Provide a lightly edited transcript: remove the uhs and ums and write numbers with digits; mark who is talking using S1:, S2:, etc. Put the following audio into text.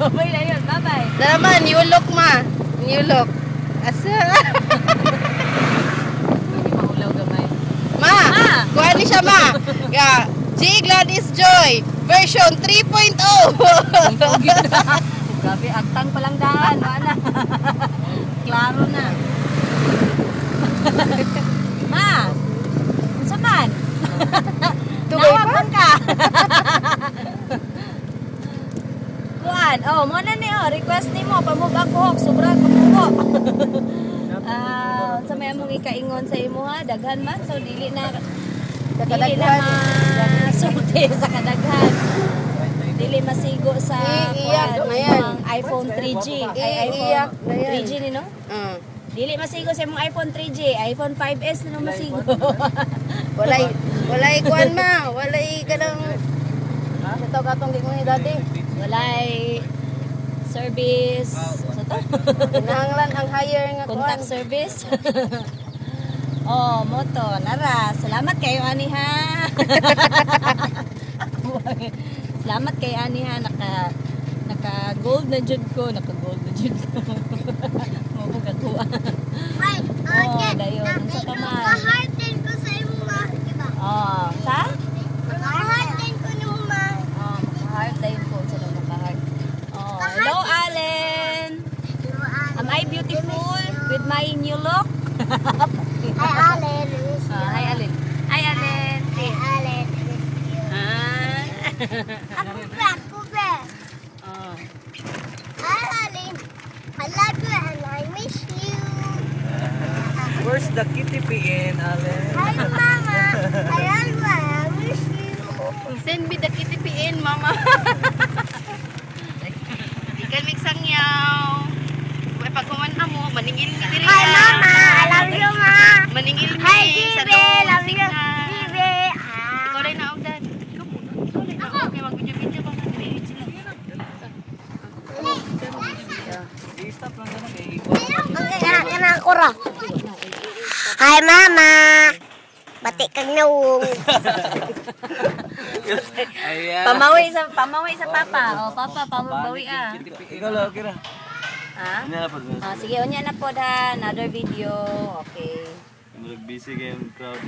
S1: Bye na yun. Bye-bye.
S2: Naman, new look ma. New look. Asa?
S1: Hindi maulaw gamay.
S2: Ma! Kuha ni siya ma. Yeah. G Gladys Joy version 3.0.
S1: Grabe, aktang palang daan. Wala. Klaro na. Ma! Unsa man? Nawagan ka. Kuan, oh, mo na ni request nimo pamug ako, sobra kamuho. Sa may among ikaingon sa imo ha, daghan man so dili na sulti sa kadaghan. Dili masigo sa iPhone 3G. iPhone 3G ni no? Dili masigo sa imong iPhone 3G, iPhone 5S na masigo.
S2: Walay kuan ma, walay kanang ito katong di mo ni daddy.
S1: Walay service. Sa to?
S2: Kinahanglan ang higher nga
S1: Contact
S2: kuan.
S1: service. Oh, moto, nara. Salamat kayo ani ha. Salamat kay ani ha, naka gold na jud ko, naka gold na jud ko. Mo ko gakuha. Oh, dayon unsa pa man.
S3: Heart din ko sa imo ma, diba?
S1: Oh, sa?
S3: Heart din ko ni ma.
S1: Oh, maka-heart dayon ko sa maka-heart. Oh, hello Allen. Am I beautiful with my new look?
S3: Hi Allen.
S1: Hi Allen. Hi Allen.
S3: Hi Allen.
S1: Ah.
S3: Ako ba?
S1: Oh.
S3: Hi Allen. I love you and I miss you.
S4: Where's the kitty PN, Allen?
S3: Hi Mama. I love you and I miss you.
S2: Send me the kitty PN mama. Ikan miksang yaw. Kung pagkuman na mo, maningil ni diri.
S3: Hi Mama. I love you Ma.
S2: Maningil ni
S3: Hi
S2: sa
S3: Jibe.
S2: loob,
S3: Love you.
S2: signal.
S3: Jibe.
S2: Ikaw rin na ogdan. Ikaw muna. Ikaw rin na og. Kaya mag-video ba na dili sila.
S4: I-stop lang naman eh.
S3: Kana ko ra. Hi Mama. Batik kag nawong.
S4: Ayan.
S1: Pamawi sa papa. Oh, papa, pamawi ah.
S4: Ikaw lang, okay na.
S1: Ha?
S4: Ano na po?
S1: Sige, unya na po ha. Another video. Okay.
S4: Busy game crowd.